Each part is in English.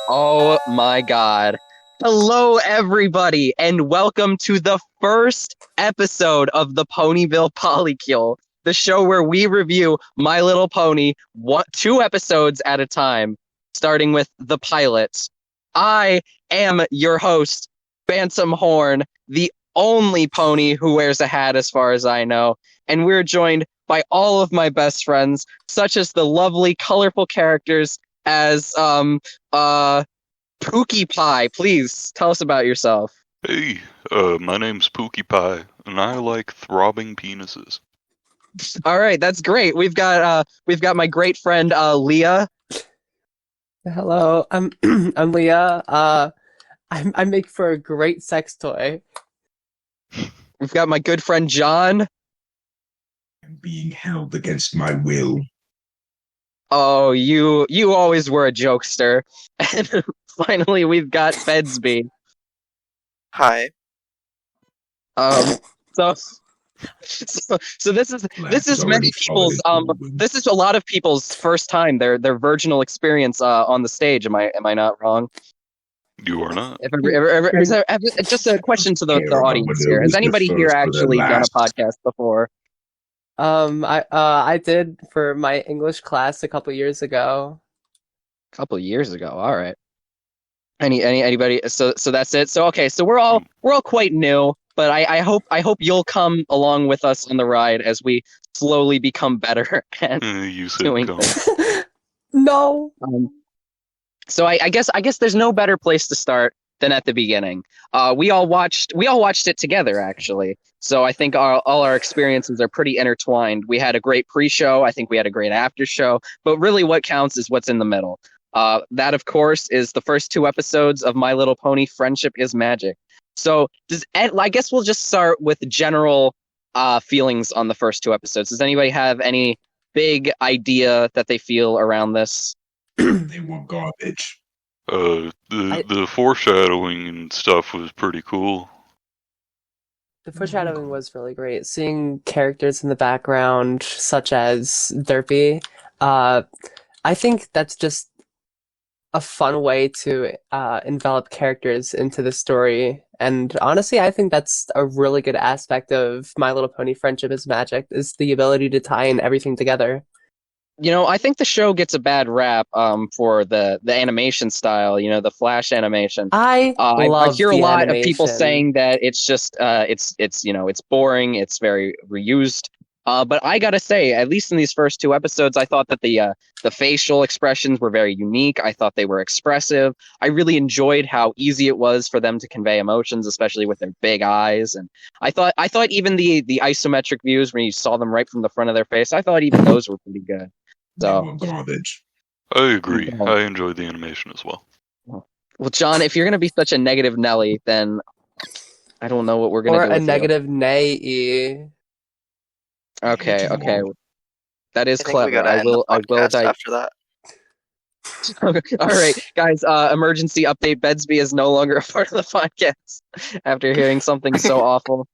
Oh my god. Hello, everybody, and welcome to the first episode of the Ponyville Polycule, the show where we review My Little Pony two episodes at a time, starting with the pilot. I am your host, Phantom Horn, the only pony who wears a hat as far as I know, and we're joined by all of my best friends, such as the lovely, colorful characters as uh Pookie Pie, please tell us about yourself. Hey, my name's Pookie Pie, and I like throbbing penises. All right, that's great. We've got my great friend Leah. Hello, I'm I'm Leah. I make for a great sex toy. We've got my good friend John. I'm being held against my will. Oh, you always were a jokester. And finally, we've got Bedsby. Hi. Um, so so this is many people's this is a lot of people's first time their virginal experience on the stage. Am I not wrong? You are not. Just a question to the audience here. Has anybody here actually done a podcast before? I did for my English class a couple years ago. A couple of years ago. All right. Anybody? So that's it. So okay. So we're all quite new, but I hope you'll come along with us on the ride as we slowly become better at You said doing come. this. No. So I guess there's no better place to start than at the beginning. We all watched it together actually. So I think all our experiences are pretty intertwined. We had a great pre-show. I think we had a great after show. But really, what counts is what's in the middle. That, of course, is the first two episodes of My Little Pony: Friendship is Magic. So I guess we'll just start with general feelings on the first two episodes. Does anybody have any big idea that they feel around this? They were garbage. The foreshadowing and stuff was pretty cool. The foreshadowing was really great. Seeing characters in the background, such as Derpy, I think that's just a fun way to envelop characters into the story. And honestly, I think that's a really good aspect of My Little Pony: Friendship is Magic, is the ability to tie in everything together. I think the show gets a bad rap for the animation style, the flash animation. I I love hear a the lot of people animation. saying that it's just it's boring, it's very reused. But I gotta say, at least in these first two episodes, I thought that the facial expressions were very unique. I thought they were expressive. I really enjoyed how easy it was for them to convey emotions, especially with their big eyes. And I thought even the isometric views when you saw them right from the front of their face, I thought even those were pretty good. They So were garbage. I agree. Yeah. I enjoyed the animation as well. Well, John, if you're gonna be such a negative Nelly, then I don't know what we're gonna Or do a with negative nay. you. Okay, Too okay, long. that is I think we clever. gotta I end the will. I will. podcast after that. All right, guys. Emergency update: Bedsby is no longer a part of the podcast after hearing something so awful.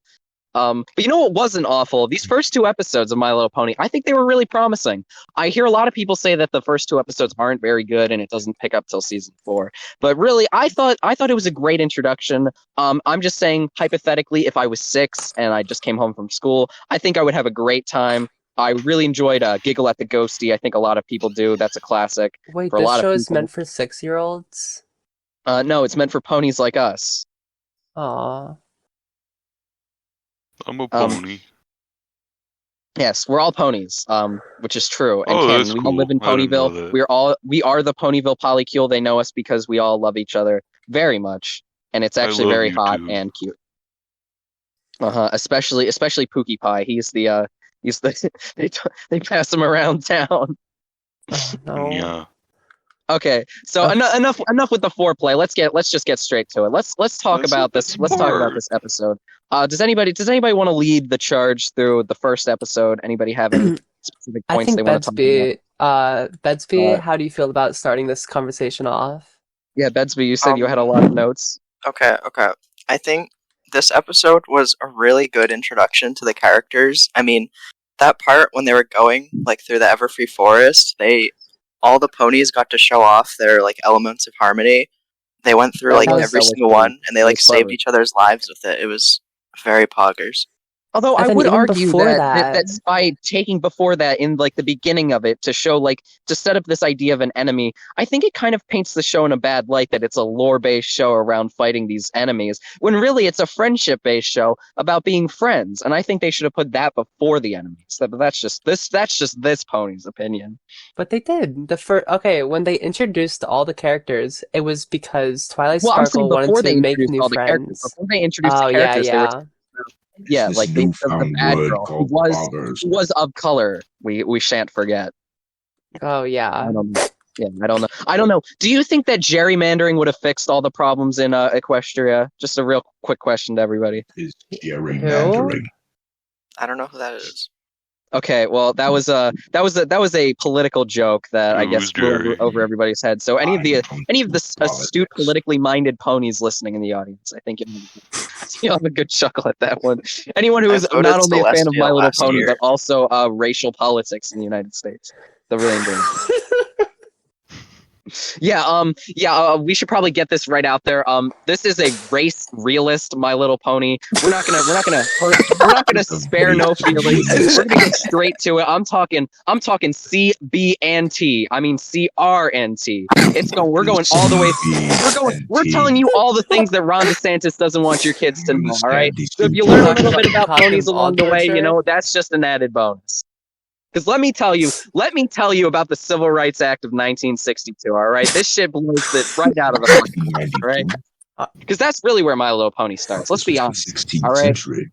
But you know what wasn't awful? These first two episodes of My Little Pony, I think they were really promising. I hear a lot of people say that the first two episodes aren't very good and it doesn't pick up till season 4. But really, I thought it was a great introduction. I'm just saying, hypothetically, if I was 6 and I just came home from school, I think I would have a great time. I really enjoyed Giggle at the Ghosty. I think a lot of people do. That's a classic Wait, for a this lot show of is people. meant for 6-year-olds? No, it's meant for ponies like us. Aw. I'm a Um, pony. Yes, we're all ponies, which is true. And Oh, Ken, that's we all live in cool. I didn't know Ponyville. that. We are the Ponyville Polycule. They know us because we all love each other very much, and it's I actually love very you hot too. and cute. Especially Pookie Pie. He's the they pass him around town. Oh, no. Yeah. Okay, so enough with the foreplay. Let's just get straight to it. Let's talk That's about the this. best Let's talk about part. this episode. Does anybody want to lead the charge through the first episode? Anybody have any specific I points think they want to talk about? Bedsby, Uh, how do you feel about starting this conversation off? Yeah, Bedsby, you said you had a Um, lot of notes. Okay. I think this episode was a really good introduction to the characters. I mean, that part when they were going like through the Everfree Forest, they all the ponies got to show off their like elements of harmony. They went through That like was- every that was single cool. one, and they That like was saved clever. each other's lives with it. It was very poggers. Although And I then would even argue before that by taking before that in like the beginning of it to show like to set up this idea of an enemy, I think it kind of paints the show in a bad light that it's a lore-based show around fighting these enemies when really it's a friendship-based show about being friends, and I think they should have put that before the enemies. But that's just this pony's opinion. But they did. Okay, when they introduced all the characters, it was because Twilight Well, I'm saying Sparkle wanted before to they make introduced new all the characters, friends. before they introduced Oh, the yeah, characters, they were yeah. yeah, This like the newfound bad word girl called who poggers. was of color. We shan't forget. Oh, I yeah. don't know. Yeah, I don't know. I don't know. Do you think that gerrymandering would have fixed all the problems in Equestria? Just a real quick question to everybody. Is gerrymandering. I don't know who that is. Okay, well that was a political joke that I Who's guess flew Jerry? over everybody's head. So any of the astute Politics. politically minded ponies listening in the audience, I think you'll have a good chuckle at that one. Anyone who I is voted not only a fan of Celestial My Little last Pony year. but also racial politics in the United States. The really important. We should probably get this right out there. This is a race realist My Little Pony. We're not gonna spare no feelings. We're gonna get straight to it. I'm talking CBNT. I mean CRNT. We're going all the way. We're telling you all the things that Ron DeSantis doesn't want your kids to know. All right. So if you learn a little bit about ponies along the way, that's just an added bonus. Because let me tell you about the Civil Rights Act of 1962, all right? This shit blows it right out of the fucking all right? Because that's really where My Little Pony starts. Let's be honest. 16th all right? century.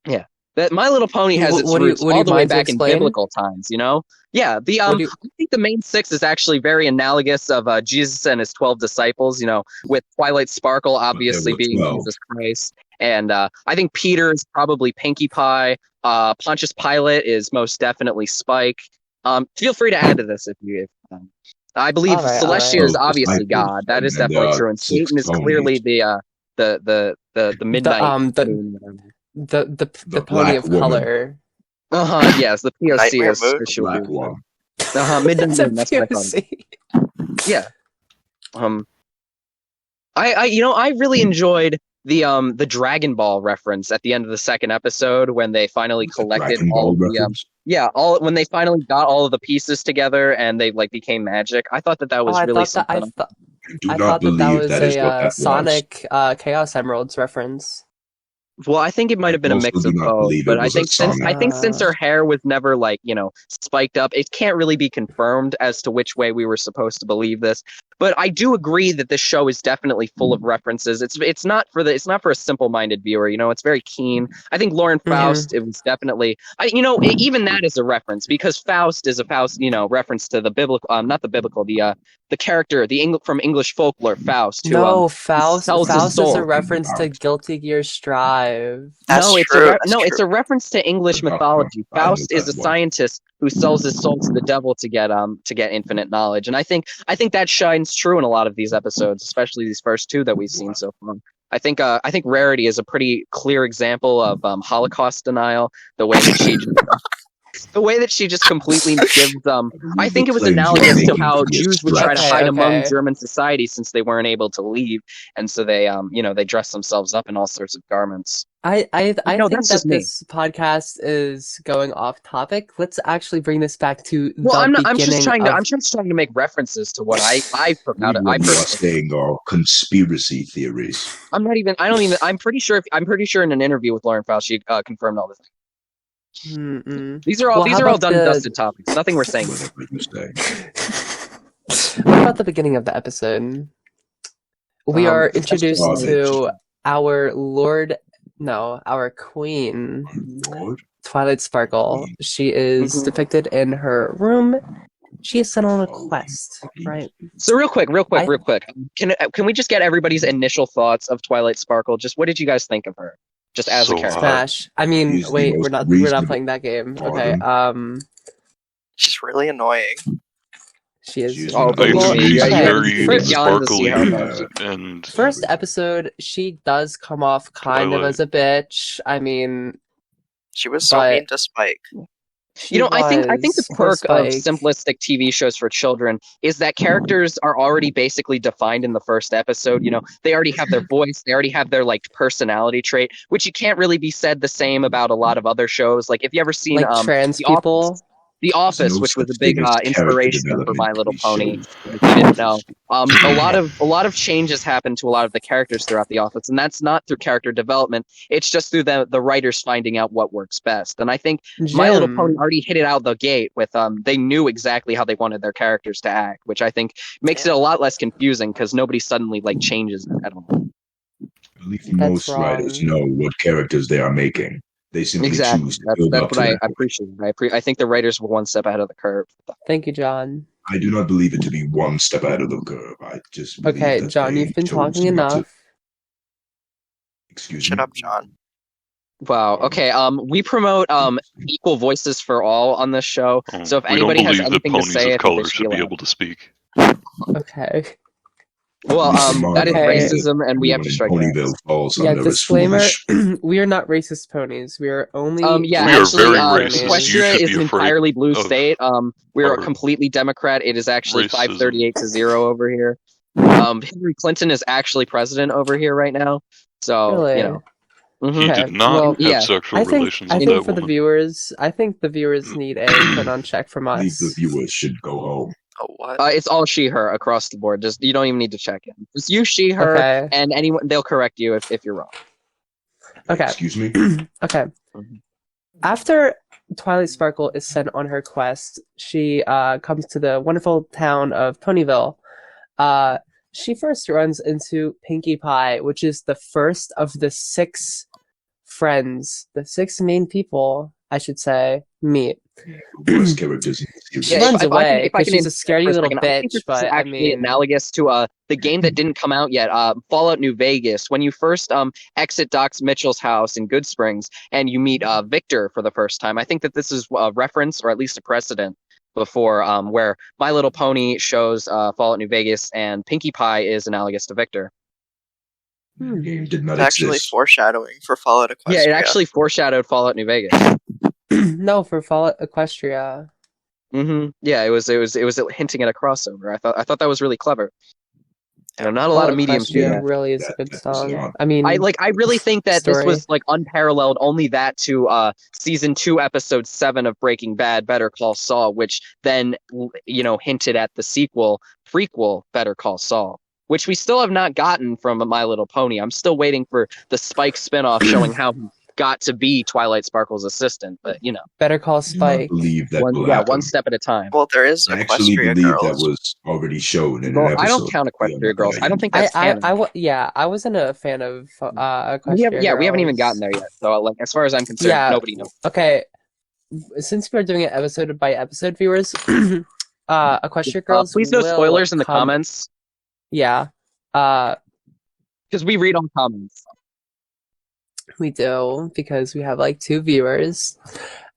Yeah. That My Little Pony has its roots all the way back in biblical times, Yeah, I think the main six is actually very analogous of Jesus and his 12 disciples, with Twilight Sparkle obviously being 12. Jesus Christ. And I think Peter is probably Pinkie Pie. Pontius Pilate is most definitely Spike. Feel free to add to this if you. I believe Celestia is obviously God. That is definitely true. And Satan is clearly the midnight. The pony of color. Yes, the POC Nightmare is Moon? for sure. Black one. Midnight It's a Moon. That's what I call it. POC. Yeah. I really enjoyed the Dragon Ball reference at the end of the second episode when they finally collected Dragon all Ball of the reference? when they finally got all of the pieces together and they like became magic. I thought that was really something. I do I not thought that believe was that is what a that was. Sonic Chaos Emeralds reference. Well, I think it might have been a also mix do of not both, believe but it I was a think since Sonic. her hair was never spiked up, it can't really be confirmed as to which way we were supposed to believe this. But I do agree that this show is definitely full of references. It's not for a simple-minded viewer. It's very keen. I think Lauren Faust. It was definitely. Even that is a reference because Faust is a Faust. Reference to the biblical. Not the biblical. The character. From English folklore. Faust. Who, Faust. sells his Faust is soul. a reference to Guilty Gear Strive. That's it's true. it's a reference to English mythology. Faust is a scientist who sells his soul to the devil to get infinite knowledge, and I think that shines true in a lot of these episodes, especially these first two that we've seen so far. I think Rarity is a pretty clear example of Holocaust denial. The way that she just completely gives I think it was analogous to how Jews would try to hide among German society since they weren't able to leave, and so they they dress themselves up in all sorts of garments. I think that's that just me. this podcast is going off topic. Let's actually bring this back to I'm beginning. I'm just trying to make references to what I took out of. You are saying all conspiracy theories. I'm pretty sure in an interview with Lauren Faust she confirmed all this. These are all done and dusted topics. Nothing we're saying. Whatever you say. What about the beginning of the episode? We are introduced to our queen, Lord? Twilight Sparkle. She is depicted in her room. She is sent on a quest, right? So real quick. Can we just get everybody's initial thoughts of Twilight Sparkle? Just what did you guys think of her? Just as a character. Smash. I mean, He's the wait, most we're not playing that game. Okay. She's really annoying. She is. She's She's very sparkly and First episode, she does come off kind of as a bitch. I mean, she was so mean to Spike. She I think the was perk of Spike. simplistic TV shows for children is that characters are already basically defined in the first episode. They already have their voice, they already have their like personality trait, which you can't really be said the same about a lot of other shows. Like if you ever seen Like trans The Office, people. The There's Office, no which was a such big thing as character inspiration for development My in Little these Pony. shows. If you didn't know, a lot of changes happen to a lot of the characters throughout The Office, and that's not through character development. It's just through the writers finding out what works best. And I think My Little Pony Jim. already hit it out the gate with they knew exactly how they wanted their characters to act, which I think makes it a lot less confusing because nobody suddenly like changes it at all. I believe That's most writers wrong. know what characters they are making. They simply Exactly. choose to That's build up what to I that point. appreciate. I think the writers were one step ahead of the curve. Thank you, John. I do not believe it to be one step ahead of the curve. I just believe Okay, that John, they you've been chose talking not to. enough. Excuse Shut me. up, John. Wow. Okay. We promote equal voices for all on this show. So if We don't anybody has believe that anything to ponies say, I of think they color should should be be allowed. able to speak. Okay. Well, that is Okay. racism, and we have to strike that. Ponyville falls Yeah, under this disclaimer, foolish. we are not racist ponies. We are only Yeah, We are actually, very racist. You Equestria should is be an afraid entirely blue of state. We're our completely Democrat. It is actually racism. 538 to 0 over here. Hillary Clinton is actually president over here right now. So, really. Mhm. He Okay, did not well, have yeah. sexual I think relations I with think that for the woman. viewers, I think the viewers need a put on check from I believe us. the viewers should go home. Oh, what? It's all she, her across the board. Just you don't even need to check in. Just you, she, her, Okay. and anyone. They'll correct you if you're wrong. Okay. Excuse me. Okay. Mhm. After Twilight Sparkle is sent on her quest, she comes to the wonderful town of Ponyville. She first runs into Pinkie Pie, which is the first of the 6 friends, the 6 main people, I should say, meet. Worst characters in the She series. runs away if I because can she's a scaredy for a little second, I think bitch, this is but I actually mean, analogous to the game that didn't come out yet, Fallout New Vegas. When you first exit Doc Mitchell's house in Good Springs and you meet Victor for the first time, I think that this is a reference or at least a precedent before where My Little Pony shows Fallout New Vegas and Pinkie Pie is analogous to Victor. The game did not It's actually exist. foreshadowing for Fallout Equestria. Yeah, it actually foreshadowed Fallout New Vegas. no, for Fallout Equestria. Yeah, it was hinting at a crossover. I thought that was really clever. Not a lot of mediums do Equestria that. really is a good That was song. not- I mean, I really think that this story. was like unparalleled. Only that to season 2, episode 7 of Breaking Bad, Better Call Saul, which then hinted at the prequel, Better Call Saul, which we still have not gotten from My Little Pony. I'm still waiting for the Spike spinoff showing how he got to be Twilight Sparkle's assistant, but Better Call I do not Spike. believe that will happen. one step at a time. Well, there is I actually Equestria believe Girls. that was already shown in an Well, episode. I don't count Equestria Girls. I don't think that's canon. I wasn't a fan of Equestria we haven't even Girls. gotten there yet. So, like, as far as I'm concerned, Yeah. nobody knows. Okay, since we're doing it episode by episode, viewers, Equestria Girls. Please no will spoilers in the come- comments Yeah, because we read all comments. we do because we have like 2 viewers.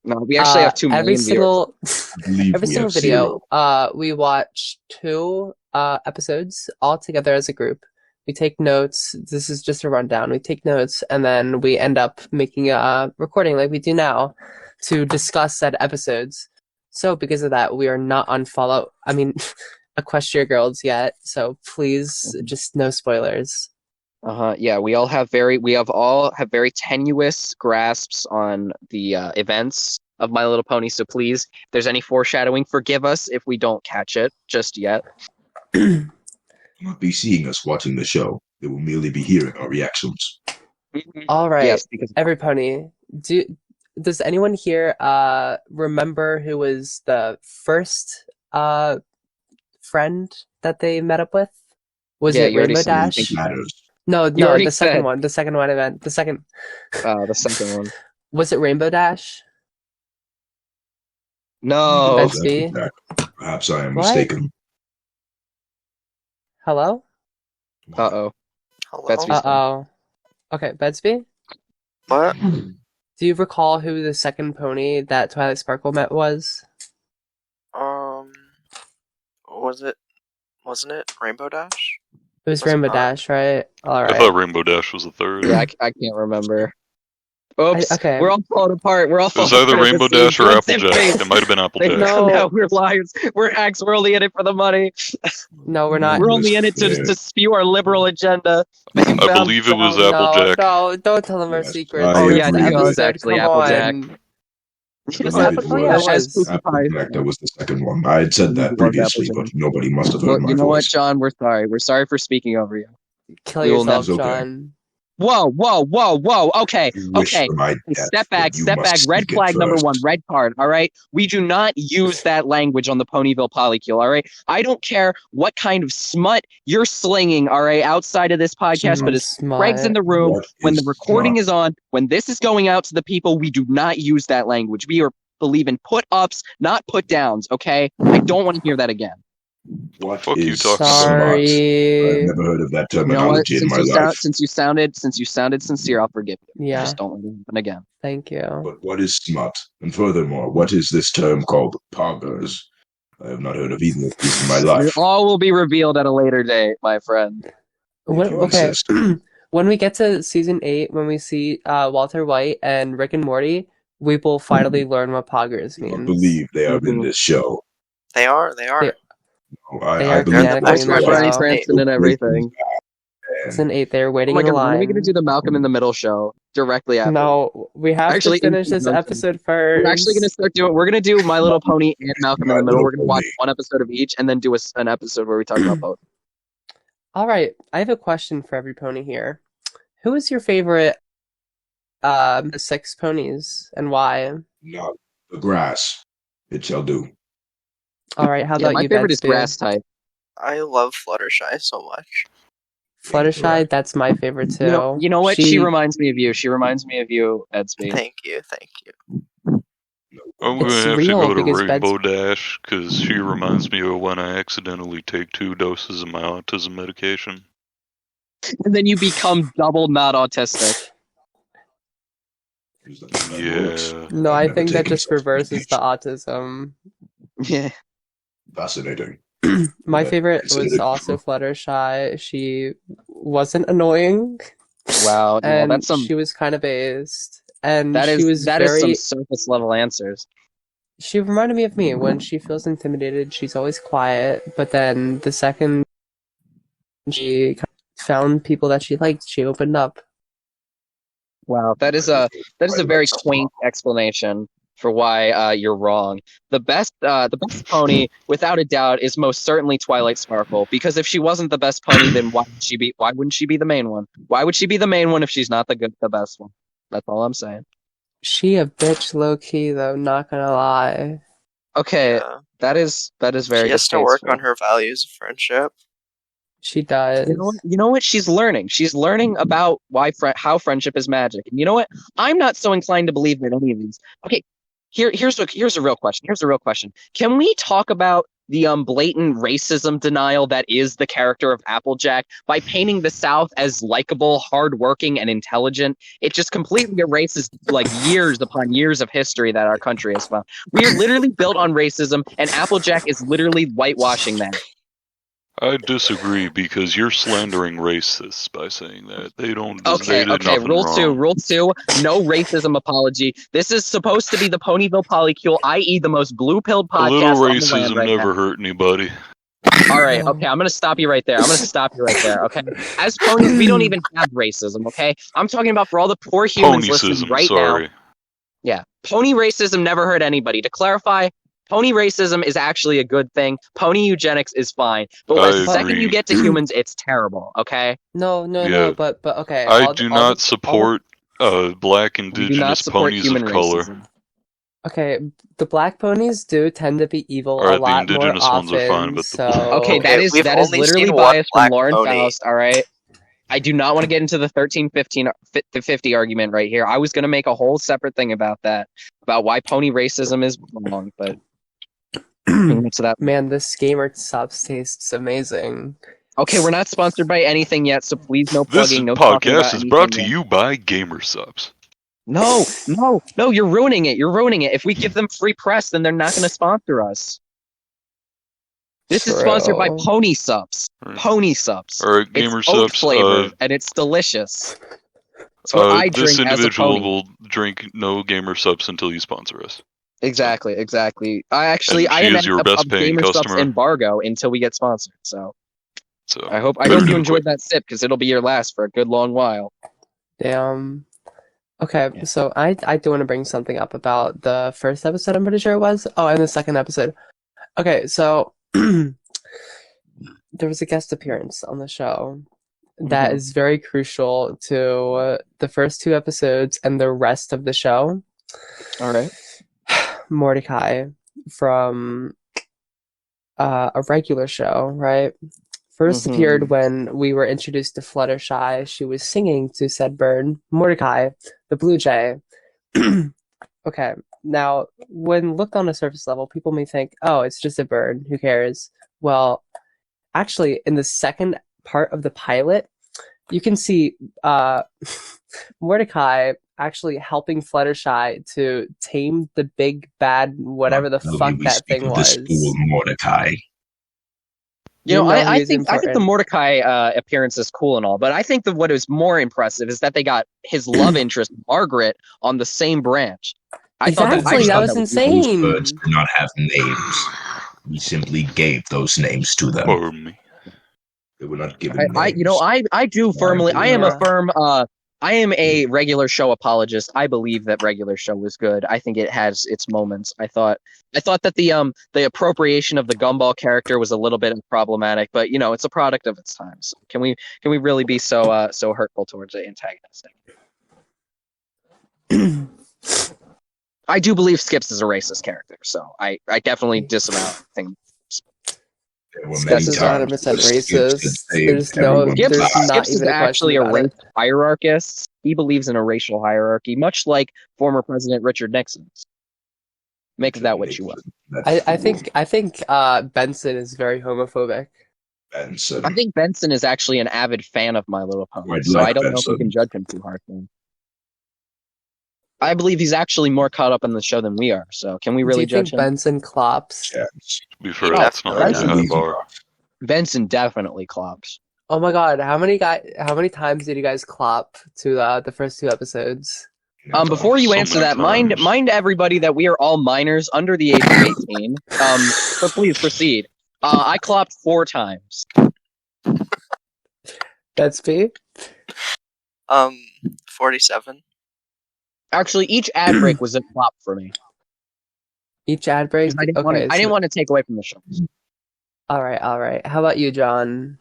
No, we actually have 2 million every viewers. single I believe every we single have video. 0. We watch 2 episodes all together as a group. We take notes. This is just a rundown. We take notes and then we end up making a recording like we do now to discuss said episodes. So because of that, we are not on Fallout. I mean, Equestria Girls yet. So please, just no spoilers. Yeah, we all have very tenuous grasps on the events of My Little Pony. So please, if there's any foreshadowing, forgive us if we don't catch it just yet. Will not be seeing us watching the show. They will merely be hearing our reactions. All right, Yes, because every pony. Does anyone here remember who was the first friend that they met up with? Was Yeah, it you already Rainbow said you Dash? think It matters. No, You already the second said. one. The second one event. The second. the second one. Was it Rainbow Dash? No. That's That's B. exact. Perhaps I am What? mistaken. Hello? Uh-oh. Hello? That's me. Uh-oh. Okay, Bedsby? What? Do you recall who the second pony that Twilight Sparkle met was? Wasn't it Rainbow Dash? It was Was it Rainbow not? Dash, right? I Alright. thought Rainbow Dash was the third. Yeah, I can't remember. Oops, okay. we're all falling apart. We're all It was falling either apart. Rainbow This Dash or is Applejack. It might have been Applejack. No. We're liars. We're hacks. We're only in it for the money. No, we're not. We're only in it to spew our liberal agenda. I believe it was Applejack. No, don't tell them our Yes, secrets. I Oh, It's yeah, the agree with- it was episode. actually Come Applejack. on. I It's believe it Apple- yeah, it was As was. Pookie Pie. Applejack. That was the second one. I had said that It was previously, but Applejack. nobody must have heard Well, my you know what, voice. John? We're sorry. We're sorry for speaking over you. Kill We will yourself, never- Okay. John. Whoa. Okay. You wish Okay. for my death, Step back. but you Step must back. Red speak it flag number first. 1. Red card. All right. We do not use that language on the Ponyville Polycule. All right. I don't care what kind of smut you're slinging. All right. Outside of this podcast, but as Craig's in the room, What when is the recording smut? is on, when this is going out to the people, we do not use that language. We are believe in put ups, not put downs. Okay. I don't want to hear that again. What Fuck you, is talking smut? Sorry. I've never heard of that You know what? terminology in my life. Since you sounded sincere, I'll forgive you. Yeah, Just don't let it happen again. thank you. But what is smut? And furthermore, what is this term called poggers? I have not heard of either of these in my life. It all will be revealed at a later date, my friend. When, you okay, insist. when we get to season 8, when we see Walter White and Rick and Morty, we will finally learn what poggers I means. believe they are in this show. They are. They are. They- I are believe genetically Voice in by the Bryan show. Cranston and everything. Season 8, they're Oh waiting my in god, line. when are we gonna do the Malcolm in the Middle show directly after? No, we have Actually, to finish in this conjunction. episode first. We're actually gonna start doing. We're gonna do My Little Pony and Malcolm in the My Middle. Little We're gonna watch Pony. one episode of each, and then do an episode where we talk about both. All right, I have a question for every pony here. Who is your favorite 6 ponies and why? Not the grass. It shall do. All right, how Yeah, about my you, favorite is Betsby? grass type. I love Fluttershy so much. Fluttershy, that's my favorite too. You know what? She reminds me of you. She reminds me of you, Edsby. Thank you. I'm It's gonna have real to go to because Rainbow Dash because she reminds me of when I accidentally take 2 doses of my autism medication. And then you become double not autistic. Yeah. No, I've I never think that taken just such reverses the medication. autism. Yeah. Fascinating. My Yeah, favorite it's was a- also Fluttershy. She wasn't annoying, Wow. No, and that's some. she was kind of based. And That she is was that is very. some surface level answers. She reminded me of me. When she feels intimidated, she's always quiet. But then the second she found people that she liked, she opened up. Wow, that is a very quaint explanation for why you're wrong. The best pony, without a doubt, is most certainly Twilight Sparkle. Because if she wasn't the best pony, then why wouldn't she be the main one? Why would she be the main one if she's not the best one? That's all I'm saying. She a bitch low key though, not gonna lie. Okay, Yeah. that is very. She has to work distasteful. on her values of friendship. She does. You know what? She's learning. She's learning about how friendship is magic. And you know what? I'm not so inclined to believe in any of these. Okay, here's a real question. Here's a real question. Can we talk about the blatant racism denial that is the character of Applejack by painting the South as likable, hardworking, and intelligent? It just completely erases like years upon years of history that our country has found. We are literally built on racism, and Applejack is literally whitewashing that. I disagree because you're slandering racists by saying that. They don't. Okay, they did okay. nothing Rule wrong. two. No racism apology. This is supposed to be the Ponyville Polycule, i.e., the most blue-pilled A podcast little on the land racism right never now. hurt anybody. All right, okay. I'm gonna stop you right there. Okay. As ponies, we don't even have racism. Okay, I'm talking about for all the poor humans listening Ponycism, right sorry. now. Yeah, pony racism never hurt anybody. To clarify, pony racism is actually a good thing. Pony eugenics is fine, but I the second agree. you get to humans, it's terrible. Okay. No, Yeah. but okay. I do not support black We do not indigenous support ponies human of color. racism. Okay, the black ponies do tend to be evil Alright, a the lot more indigenous ones are fine, often, but the- so... Okay, that Okay, is we've only literally seen one biased from black Lauren pony. Faust. All right, I do not want to get into the 13-50 argument right here. I was going to make a whole separate thing about that, about why pony racism is wrong, but to that. Man, this gamer subs tastes amazing. Okay, we're not sponsored by anything yet, so please no This plugging, no talking about podcast is brought anything to yet. you by GamerSubs. No, you're ruining it. You're ruining it. If we give them free press, then they're not going to sponsor us. This is sponsored by True. Pony Subs. Right. Pony Subs. Alright, It's oat GamerSubs. flavored and it's delicious. It's what I this drink as a individual pony. will drink no gamer subs until you sponsor us. Exactly. I And am she at is your a best paying Gamer Subs customer. embargo until we get sponsored. So So I hope better you do it enjoyed quick. that sip because it'll be your last for a good long while. Damn. Okay, Yeah. so I do want to bring something up about the first episode, I'm pretty sure it was. Oh, and the second episode. Okay, so there was a guest appearance on the show that Mhm. is very crucial to the first two episodes and the rest of the show. All right. Mordecai from a regular show, right? First Mhm. appeared when we were introduced to Fluttershy. She was singing to said bird, Mordecai, the blue jay. Okay, now, when looked on a surface level, people may think, oh, it's just a bird, who cares? Well, actually, in the second part of the pilot, you can see Mordecai actually helping Fluttershy to tame the big bad whatever the fuck we that speak thing of this was. fool Mordecai. You know, he I was think the important. Mordecai appearance is cool and all, but I think that what is more impressive is that they got his love interest Margaret on the same branch. I thought Exactly, that was really Those insane. birds do not have names. We simply gave those names to them. Pardon me. They were not given names. I do firmly. I am Yeah. a firm. I am a regular show apologist. I believe that regular show was good. I think it has its moments. I thought that the appropriation of the Gumball character was a little bit problematic, but you know, it's a product of its time. So can we really be so hurtful towards the antagonistic? I do believe Skips is a racist character, so I definitely disavow things. There were Skips many is times 100% where Skips had racist. saved There's everyone's Skips, there's lives. not Skips is even a question actually a about race it. hierarchist. He believes in a racial hierarchy, much like former President Richard Nixon. Make of that what you will. I think Benson is very homophobic. Benson. I think Benson is actually an avid fan of My Little Pony, Quite so like I don't know if we Benson. can judge him too harshly. I believe he's actually more caught up in the show than we are, so can we really Do you think judge him? Benson clops? Chance. To be fair, Oh, that's not like a Benson- high bar. Benson definitely clops. Oh my god, how many times did you guys clop to the first two episodes? Before you So answer many that, times. mind everybody that we are all minors under the age of 18. So please proceed. I clopped 4 times. That's me? 47. Actually, each ad break was a clop for me. Each ad break? I didn't want to take away from the show. Alright. How about you, John?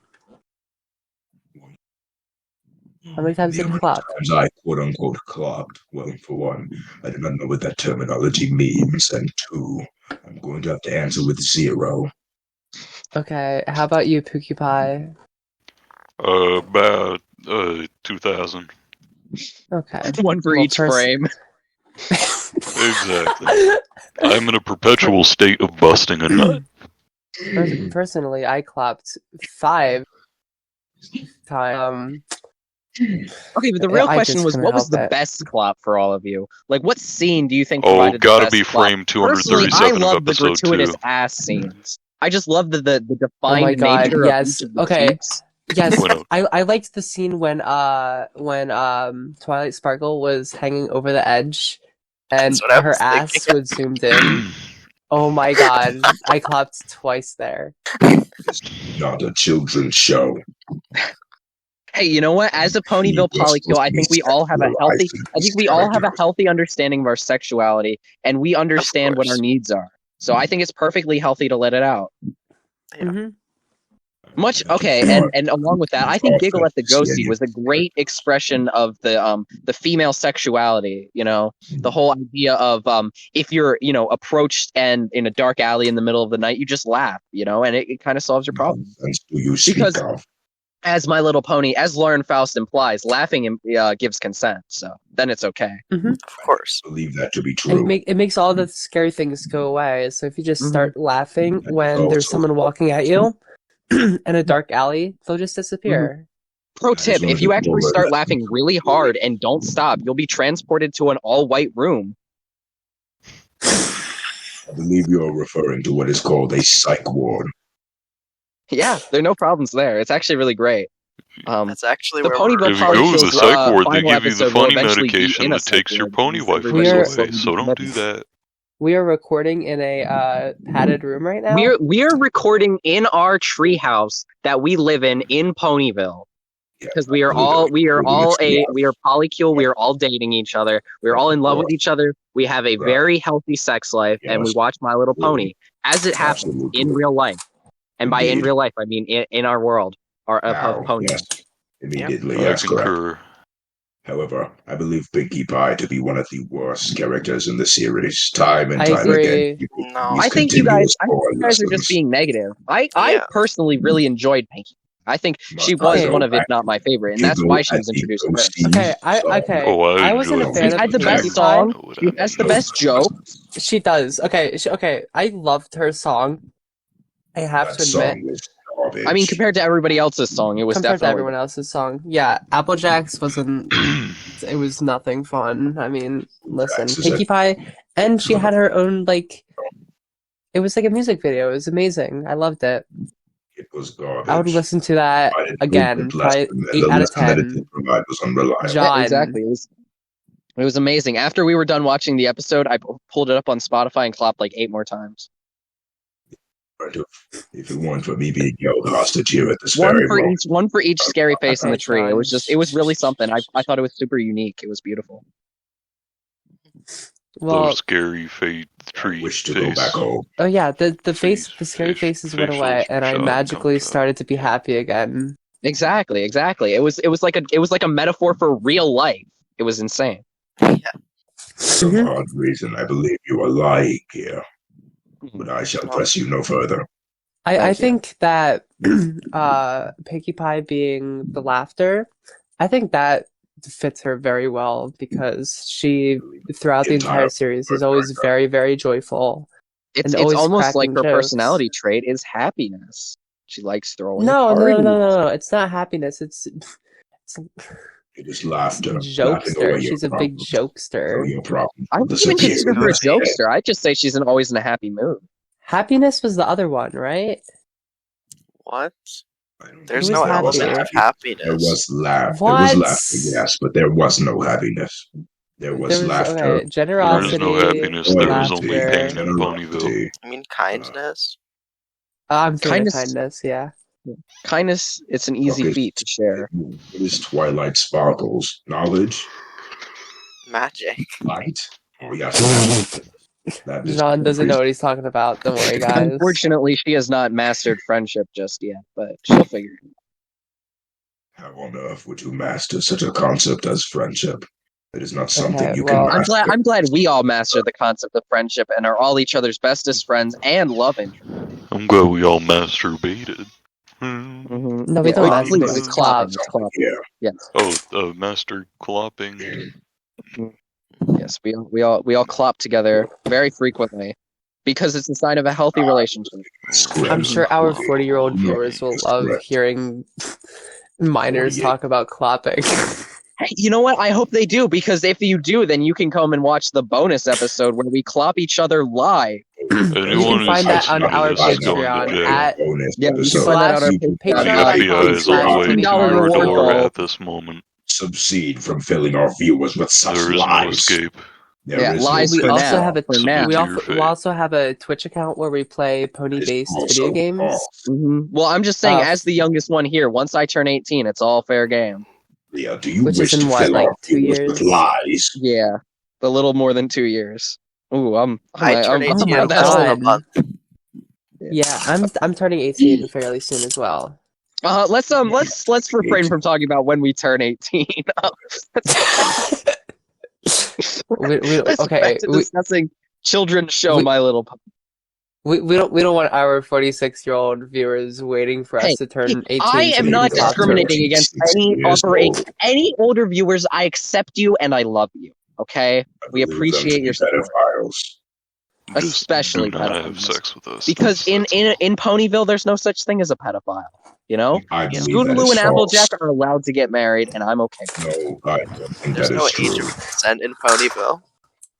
How many times The did you amount clop? of times I quote-unquote clopped. Well, for one, I do not know what that terminology means, and two, I'm going to have to answer with 0. Okay, how about you, Pookie Pie? About 2,000. Okay. One for Well, each frame. Exactly. I'm in a perpetual state of busting a nut. Personally, I clopped 5 times. Okay, but the real I question just was, couldn't what was help the it. best clop for all of you? Like, what scene do you think Oh, provided the gotta best be clop? frame Personally, I 237 of love the episode gratuitous 2. ass scenes. I just love the Oh defined my god, nature yes. of each of the Okay. cheeks. Yes, Bueno. I liked the scene when Twilight Sparkle was hanging over the edge and That's what I her was ass thinking. was zoomed in. Oh my god, I clapped twice there. It's not a children's show. Hey, you know what? As a Ponyville Polycule, I think we all have a healthy understanding of our sexuality, and we understand what our course. needs are. So I think it's perfectly healthy to let it out. Yeah. Mm-hmm. And along with that, I think Giggle at the Ghosty was a great expression of the female sexuality. You know, the whole idea of if you're approached and in a dark alley in the middle of the night, you just laugh. You know, and it kind of solves your problem. Do you speak Because- of? As My Little Pony, as Lauren Faust implies, laughing gives consent. So then it's okay. Of course. I believe that to be And true. it makes all the scary things go away. So if you just start laughing And when also- there's someone walking at you in a dark alley, they'll just disappear. Pro That is tip: one if of you the actually more- start laughing really hard and don't stop, you'll be transported to an all-white room. I believe you're referring to what is called a psych ward. Yeah, there are no problems there. It's actually really great. That's actually The where Ponyville If you go to Polycule's the psych ward, they final give you the episode will funny eventually be medication in a that takes psych your ward, pony because wifers everybody will away, slowly so be don't do committed. that. We are recording in a padded room right now. We're recording in our treehouse that we live in Ponyville. Because we are all polycule. We are all dating each other. We are all in love with each other. We have a very healthy sex life, and we watch My Little Pony as it happens in real life. And by in real life, I mean in our world, of pony. Yes, immediately. I Yes, correct. concur. However, I believe Pinkie Pie to be one of the worst characters in the series, time and I time agree. again. No. I think you guys are just being negative. I personally really enjoyed Pinky. I think she was one of, if not my favorite, and that's why she was introduced first. Okay, I wasn't a enjoyed fan She of had the Pinkie best Pie. song. She has the best joke. She does. Okay, I loved her song. I have to admit. I mean, compared to everybody else's song, it was Compared to definitely everyone else's song. Yeah, Applejack's wasn't. It was nothing fun. I mean, listen, Pinkie Pie, and she had her own like. It was like a music video. It was amazing. I loved it. It was garbage. I would listen to that again. Probably 8 out of 10. Was unreliable. John. Yeah, exactly. It was amazing. After we were done watching the episode, I pulled it up on Spotify and clapped like 8 more times. If it weren't for me being held hostage here at this one for each scary face in the tree. It was really something. I thought it was super unique. It was beautiful. Well, those scary tree wish to face. go back home. Oh yeah, the scary faces went away, and I magically started to be happy again. Exactly. It was like a metaphor for real life. It was insane. Yeah. For some odd reason, I believe you are lying here, but I shall press you no further. I think that Pinkie Pie being the laughter, I think that fits her very well because she, throughout the entire series, is always very, very joyful. It's always almost like cracking her jokes. personality trait is happiness. She likes throwing No, parties. it's not happiness. It's It is laughter. jokester. She's a big jokester. I wouldn't even consider her a jokester. I'd just say she's always in a happy mood. Happiness was the other one, right? What? There's There's no happy. element of happiness. There was laughter. What? There was laughter, yes, but there was no happiness. There was laughter. Okay, generosity. There is no happiness. There is only laughter. pain in Ponyville. I mean, kindness. I'm thinking Kindness- kindness, yeah. Kindness, it's an easy feat to share. It is Twilight Sparkles. Knowledge? Magic. Light? Oh, yes. That is John doesn't know what he's talking about. Don't worry, guys. Unfortunately, she has not mastered friendship just yet, but she'll figure it out. How on earth would you master such a concept as friendship? It is not something Okay, you well, can master. I'm glad we all mastered the concept of friendship and are all each other's bestest friends and love interests. I'm glad we all masturbated. Mm-hmm. No, we don't master. masturbate, It's we clopping. clop. It's clopping. Yeah. Yes. Oh, master clopping. Yes, we all clop together very frequently because it's a sign of a healthy relationship. I'm sure our 40-year-old viewers will love hearing minors talk about clopping. Hey, you know what? I hope they do, because if you do, then you can come and watch the bonus episode where we clop each other live. You can find that on our Patreon at Yeah, you can find that on our The Patreon.com FBI is on the way to $15 your reward door goal. at this moment. Succeed from filling our viewers with such There is no lies. escape. There Yeah, is lies We for also now. have a For now. we also have a Twitch account where we play pony-based video games. Mhm. Well, I'm just saying, Uh, as the youngest one here, once I turn 18, it's all fair game. Yeah, do you Which wish is in to what, fill like our 2 viewers years? with lies? Yeah, a little more than 2 years. Ooh, I turn 18 my in God. less than a month. Yeah, I'm turning 18 fairly soon as well. Let's refrain from talking about when we turn 18. Let's Okay, back to discussing children's show we- My Little Pony. we don't want our 46-year-old viewers waiting for us Hey, to turn 18. I am to not be top discriminating tier. against any older viewers. I accept you and I love you. Okay, we appreciate your support, especially do not have pedophiles. sex with us. Because in Ponyville, there's no such thing as a pedophile. You know, I believe that Scootaloo is and false. Applejack are allowed to get married, and I'm okay. No, I don't think There's that no is age true. of consent in Ponyville.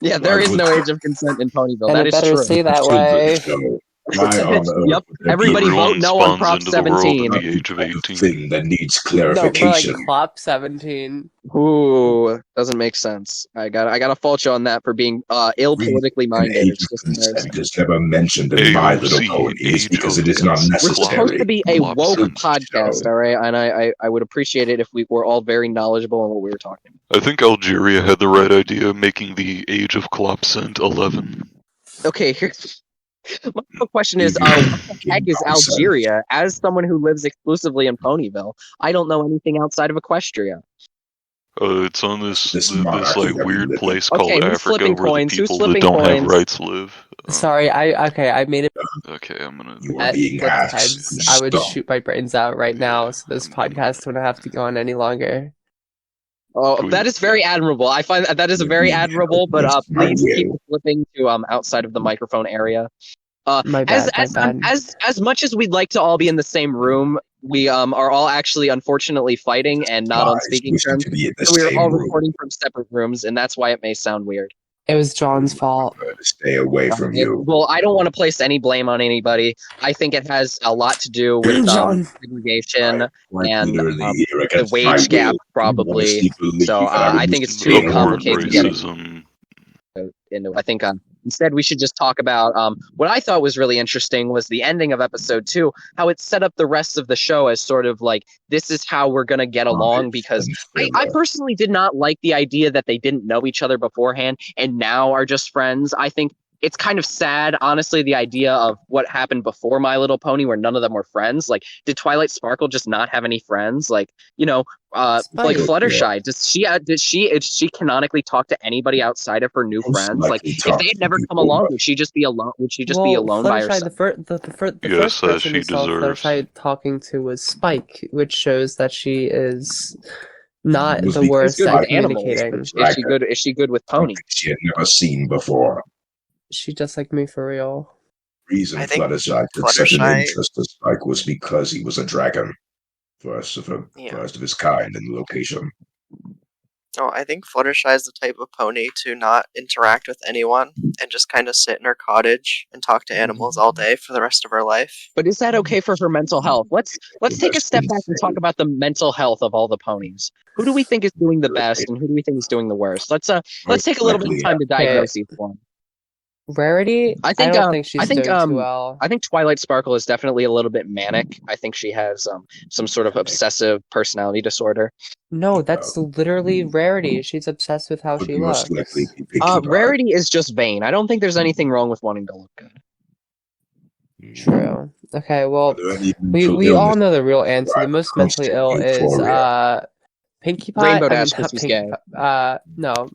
Yeah, there I is would- no age of consent in Ponyville. And That it is better true. stay that way. No, Why on earth Yep. would there Everybody be vote Everyone no on spawns Prop into the world 17. at the age of a 18. thing that needs No, more like clarification? Clop 17. Ooh, doesn't make sense. I gotta fault you on that for being ill politically An minded. age It's of just consent embarrassing. is never mentioned in My Little AOC, Ponies age because of it is not consent. We're supposed necessary. to be a Clop woke consent. podcast, all right? And I would appreciate it if we were all very knowledgeable in what we were talking about. I think Algeria had the right idea, making the age of Clopsent 11. Okay, here's my real question is, You what the heck is nonsense. Algeria? As someone who lives exclusively in Ponyville, I don't know anything outside of Equestria. It's on this This this monarchy like that we weird live in. place Okay, called who's Africa flipping where the coins? Who's people that flipping don't have coins? rights live. Sorry, I made it Okay, I'm gonna. You are at being flipped asked heads. to I would stop. shoot my brains out right now, so this podcast wouldn't have to go on any longer. Oh, that is very admirable. I find that is a very admirable, but My please keep will. flipping to outside of the microphone area. My As bad, my bad. as much as we'd like to all be in the same room, we are all actually unfortunately fighting and not on Guys speaking wishing terms. to be in the So we are same all room. recording from separate rooms, and that's why it may sound weird. It was John's fault. I prefer to stay away from you. Well, I don't want to place any blame on anybody. I think it has a lot to do with John. segregation Quite and literally here the against my wage gap, will. probably. You honestly believe So that I would I think lose it's to too your Overt complicated to get racism. into. I think instead we should just talk about what I thought was really interesting was the ending of episode 2, how it set up the rest of the show as sort of like this is how we're gonna get along, because I personally did not like the idea that they didn't know each other beforehand and now are just friends. I think it's kind of sad, honestly, the idea of what happened before My Little Pony, where none of them were friends. Like, did Twilight Sparkle just not have any friends? Like, like Spike. Fluttershy, does she canonically talk to anybody outside of her new Most friends? Like, likely if talk they had to never come people, along, but- would she just be alone? Would she just be alone by Fluttershy, herself? the Yes, first as person she we saw deserves. Fluttershy talking to was Spike, which shows that she is not Was the because worst Good at with animals. communicating. Is she good? Is she good with Something ponies? she had never seen before. She just like me for real. Reason I think Fluttershy took such an Fluttershy- interest to Spike was because he was a dragon. First of his kind in the location. Oh, I think Fluttershy is the type of pony to not interact with anyone and just kind of sit in her cottage and talk to animals all day for the rest of her life. But is that okay for her mental health? Let's take a step back and talk about the mental health of all the ponies. Who do we think is doing the best, and who do we think is doing the worst? Let's take a little bit of time to diagnose each one. Rarity, I think, don't think she's I think, doing too well. I think Twilight Sparkle is definitely a little bit manic. I think she has some sort of obsessive personality disorder. No, that's literally Rarity. She's obsessed with how Would she most looks. likely be Pinkie Pie. Rarity is just vain. I don't think there's anything wrong with wanting to look good. True. Okay, well, Are there any we mental all illness? know the real answer. The most mentally ill is Euphoria. Pinkie Pie. Rainbow I mean, Dash, 'cause not he's Pinkie gay. Pie. No.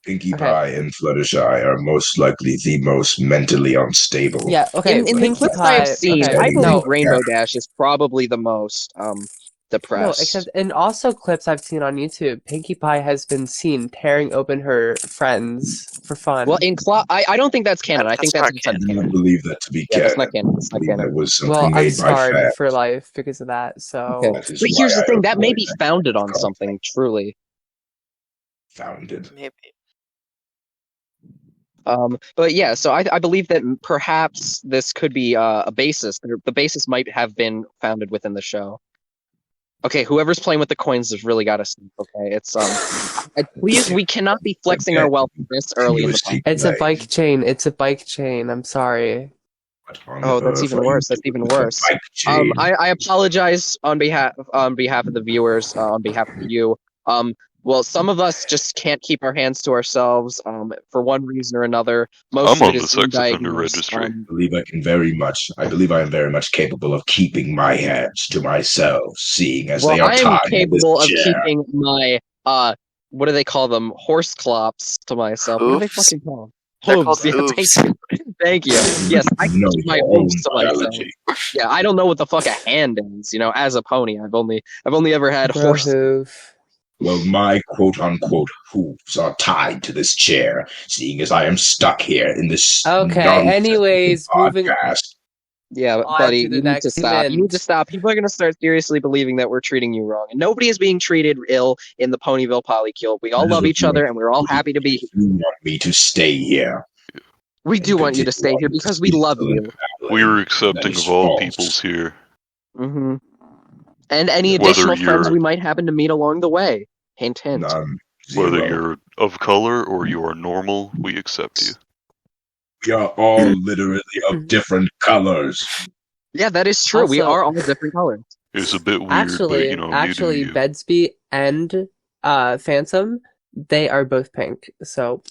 Pinkie Okay. Pie and Fluttershy are most likely the most mentally unstable. Yeah. Okay. In the Pinkie clips Pie. I have seen, Okay, I no. believe Rainbow Dash is probably the most depressed. No, except in also clips I've seen on YouTube, Pinkie Pie has been seen tearing open her friends for fun. Well, I don't think that's canon. I think That's that's not outside I canon. don't believe that to be Yeah, canon. that's not canon. That's I not believe that canon. was something well, I'm made by scarred fans. for life because of that. So Okay. That is But here's why the I thing, that may avoid be that founded on content. something, truly. Founded. Maybe. But yeah, so I believe that perhaps this could be a basis. The basis might have been founded within the show. Okay, whoever's playing with the coins has really got to sleep. Okay, it's please, we cannot be flexing our wealth this early in the podcast. it's a bike chain. It's a bike chain. I'm sorry. Oh, that's even worse. That's even worse. I apologize on behalf of the viewers, on behalf of you. Well, some of us just can't keep our hands to ourselves, for one reason or another. Most I'm of on it the is sex offender undiagnosed. registry. I believe I am very much capable of keeping my hands to myself, seeing as Well, they are I am tied to capable this of chair. keeping my what do they call them? Horse clops to myself. What do they Hooves? fucking call them? They're called Yeah, hooves. thank you. Yes, I can know keep my your hooves own to myself. biology. Yeah, I don't know what the fuck a hand is. As a pony, I've only ever had Bro horse. hoof. Well, my quote-unquote hooves are tied to this chair, seeing as I am stuck here in this Okay, nonsense anyways, moving podcast. Yeah, on buddy, to the you need to next stop. You need event. to stop. People are going to start seriously believing that we're treating you wrong. And nobody is being treated ill in the Ponyville Polycule. We all love each other, and we're all happy to be here. You want me to stay here? We do want you to stay here because we love you. We are accepting of all peoples here. Mm-hmm. And any Whether additional friends you're- we might happen to meet along the way. Hint, hint. Whether Zero. you're of color or you are normal, we accept you. We are all literally of different colors. Yeah, that is true. We Also- are all different colors. It's a bit weird, Actually, but you know, actually, you do you. Bedsby and Phantom, they are both pink. So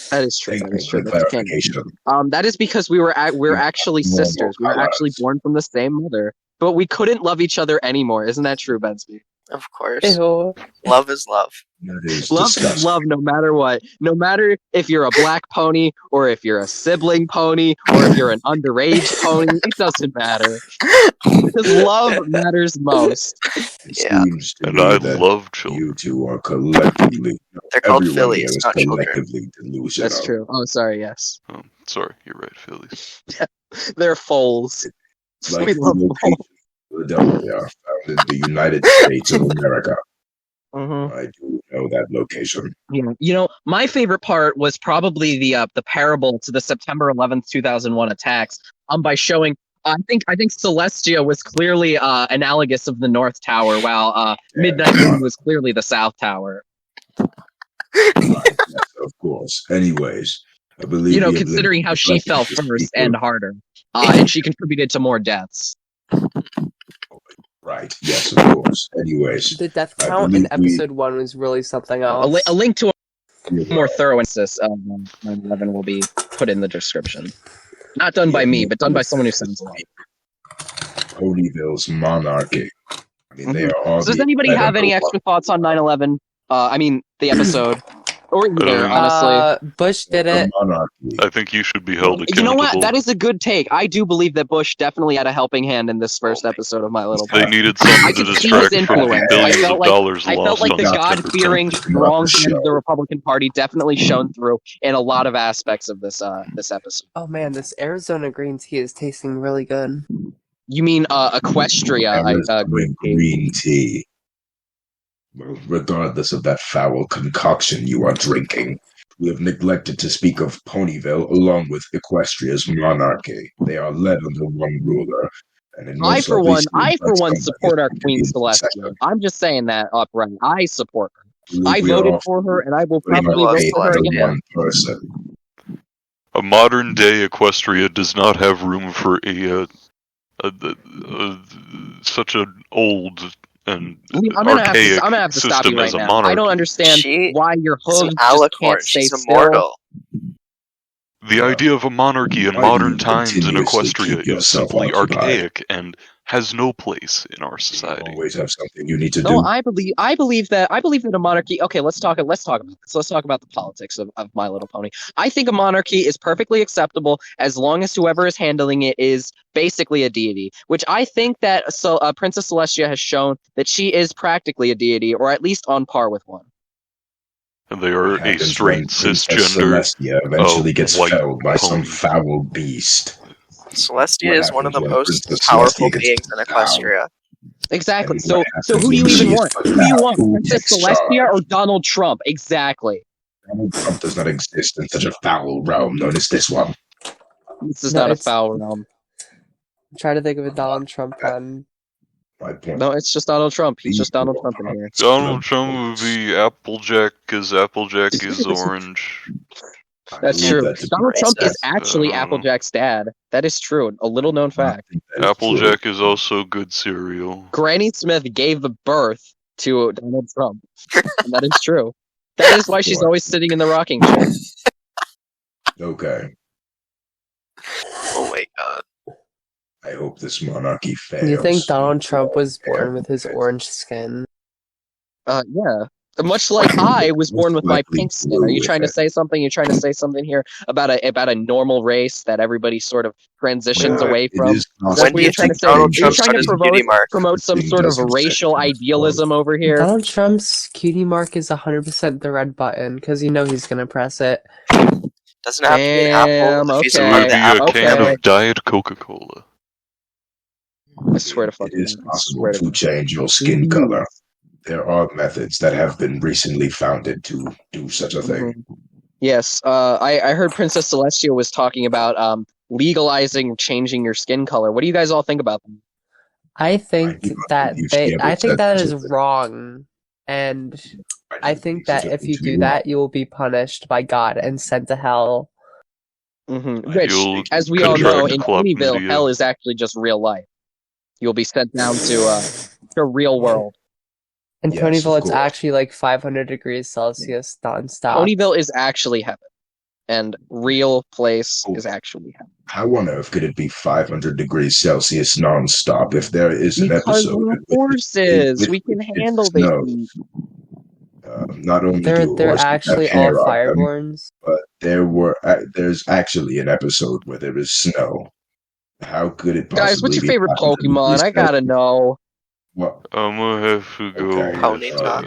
That is true. Thank That you is for true. the That's canon. clarification. That is because we're actually Normal sisters. We were actually colors. born from the same mother, but we couldn't love each other anymore. Isn't that true, Bensby? Of course. ew. Love is love. That is Love is disgusting. love, no matter what. No matter if you're a black pony, or if you're a sibling pony, or if you're an underage pony, it doesn't matter. Because love matters most. It Yeah. seems to And me I that love children. you two are collectively. They're called everyone fillies, here is not children. collectively delusional. That's true. Oh, sorry, yes. Oh, sorry, you're right, Phillies. They're foals. It's like We the love location of Philadelphia, found in the United States of America. Mm-hmm. I do know that location. Yeah, you know, my favorite part was probably the parable to the September 11th, 2001 attacks. By showing, I think Celestia was clearly analogous of the North Tower, while Midnight Moon was clearly the South Tower. Right, yes, of course. Anyways, I believe You know, the considering how she ability fell to first speak and of- harder, and she contributed to more deaths. Right, yes, of course. Anyways, The death I count in believe we- episode 1 was really something A, else. a link to a you more thorough analysis of 9/11 will be put in the description. Not done by me, but done by someone who sounds like. Ponyville's monarchy. I mean, they Mhm. are all. So does the anybody have any extra thoughts on 9/11? I mean, the episode. Or either, honestly. Bush did it. Monarchy. I think you should be held accountable. You know what? That is a good take. I do believe that Bush definitely had a helping hand in this first episode of My Little They Pony. needed I something to could see his distract from the influence. billions of dollars I felt lost like on the September God-fearing, 10th. strong hand of the Republican Party definitely shone through in a lot of aspects of this episode. Oh man, this Arizona green tea is tasting really good. You mean Equestria? Green tea. Well, regardless of that foul concoction you are drinking, we have neglected to speak of Ponyville along with Equestria's monarchy. They are led under one ruler. And in I most for likely one seems like somebody support our is Queen going to be Celestia. successor. I'm just saying that upright. I support her. believe I we are voted all for her, and I will putting probably our vote faith for her into again. one person. A modern day Equestria does not have room for such an old and I'm gonna archaic have to stop system you right as a now. monarchy. I don't understand She why your is an hooves just alicorn. can't stay She's still. immortal. The idea of a monarchy in Why do modern you times in continuously Equestria keep is yourself simply occupied? archaic and has no place in our You society. always have something you need to No, do. I believe that a monarchy. Okay, let's talk about this. Let's talk about the politics of My Little Pony. I think a monarchy is perfectly acceptable as long as whoever is handling it is basically a deity, which I think that Princess Celestia has shown that she is practically a deity, or at least on par with one. And they are a Happens straight when Princess cisgender. Celestia eventually gets white felled by some pony. foul beast. Celestia What is one of the happens when most Princess powerful Celestia gets beings in down? Equestria. Exactly. And So what who happens do you when even she is want? put Who do you down? want? Who Princess takes Celestia charge? or Donald Trump? Exactly. Donald Trump does not exist in such a foul realm known as this one. This is No, not a it's- foul realm. I'm trying to think of a Donald Trump pun. My point. No, it's just Donald Trump. He's just Donald Trump in here. Donald Trump would be Applejack because Applejack is orange. That's I true. believe that to be Donald Trump is racist. actually Applejack's dad. That is true. A little known I fact. think that is true. Applejack is also good cereal. Granny Smith gave birth to Donald Trump. And that is true. That is why she's always sitting in the rocking chair. Okay. Oh my god. I hope this monarchy fails. You think Donald Trump was born with his orange skin? Yeah. Much like I was born with my pink skin. Are you trying to say something? You're trying to say something here about a normal race that everybody sort of transitions away It from? is That's When what do you're you trying to think say. Donald Are you Trump trying got to his cutie mark? promote some Everything sort of doesn't racial say- idealism over here? Donald Trump's cutie mark is 100% the red button, because you know he's gonna press it. Doesn't have to be an apple. If he's Damn, It part would of be the a apple can okay. of Diet Coca-Cola. I swear to It fucking is God. I possible swear to to change your skin Mhm. color. There are methods that have been recently founded to do such a thing. Mhm. Yes, I heard Princess Celestia was talking about legalizing changing your skin color. What do you guys all think about that? I think do not believe she ever I think said that such a is thing. wrong. And I don't think believe such that a if thing you to do be that, wrong. you will be punished by God and sent to hell. Which, You'll as we all know, contract in chlamydia. Ponyville, hell is actually just real life. You'll be sent down to the real world. In Yes, Ponyville, of it's course. actually like 500 degrees Celsius nonstop. Ponyville is actually heaven, and real place Oh. is actually heaven. How on earth could it be 500 degrees Celsius nonstop if there is an Because episode we're in which horses, we can which it handle the snows? heat. Not only do They're horses have actually all hair on them, fireborns. but there's actually an episode where there is snow. How could it possibly Guys, what's your be favorite 500 Pokemon? degrees I gotta Celsius? know. Well, I'm gonna have to go Okay, with Ponyta.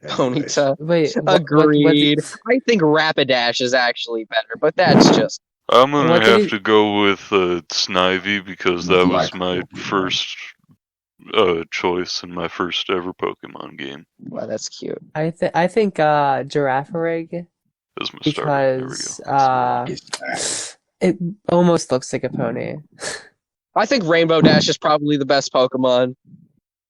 anyways. Ponyta. Wait, Agreed. I think Rapidash is actually better, but that's just I'm gonna What did have he- to go with Snivy because that was my Pokemon. first choice in my first ever Pokemon game. wow, that's cute. I think Girafarig, That's my starter. There we go. because Is that- it almost looks like a pony. I think Rainbow Dash is probably the best Pokemon.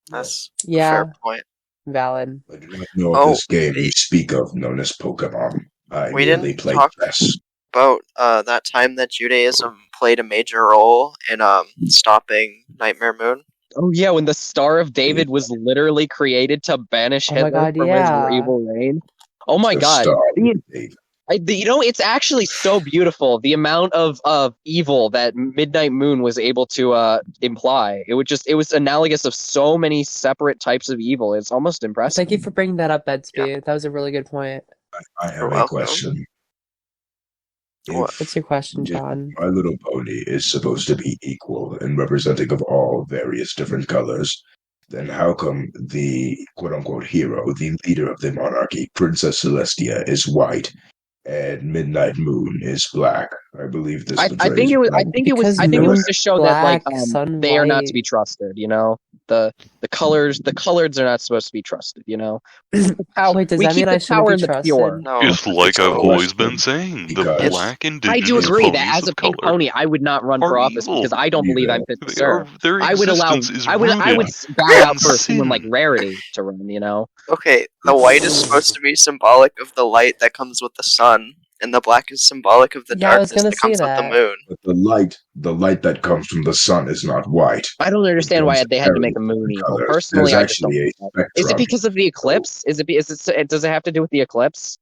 That's a Yeah, fair point. valid. I do not know Oh, of this game you speak of known as Pokemon. I We merely didn't play talk- chess. About that time that Judaism played a major role in stopping Nightmare Moon. Oh yeah, when the Star of David was literally created to banish Oh my Hitler God, from yeah. his evil reign. Oh my The god. Star of The- David. it's actually so beautiful. The amount of evil that Midnight Moon was able to imply. It was analogous of so many separate types of evil. It's almost impressive. Thank you for bringing that up, Bedsby. That was a really good point. I You're have a welcome. question. What? What's your question, if John? My Little Pony is supposed to be equal and representing of all various different colors, then how come the quote-unquote hero, the leader of the monarchy, Princess Celestia, is white and Midnight Moon is black? I believe this I portrays think it was. I black. think it was. Because I think it was Moon's to show that like black, sun they are not to white. be trusted. You know, the colors are not supposed to be trusted. You know, Wait, does we that keep mean I the shouldn't power be in the trusted? pure. No, Just like it's I've cool. always been saying, the Because- black I indigenous do agree that ponies as a of pink color pony, I would not run are for office evil. because I don't believe I'm fit to serve. Their I would allow. existence is I would rooted bow out for in someone like sin. Rarity to run. You know. Okay, the white is supposed to be symbolic of the light that comes with the sun, and the black is symbolic of the Yeah, I was darkness gonna that comes say with the that. moon. But the light that comes from the sun is not white. I don't understand why It they had to make a moon comes in evil. colors. Personally, There's I just don't. actually a Is it spectrum. because of the eclipse? Is it? Does it have to do with the eclipse?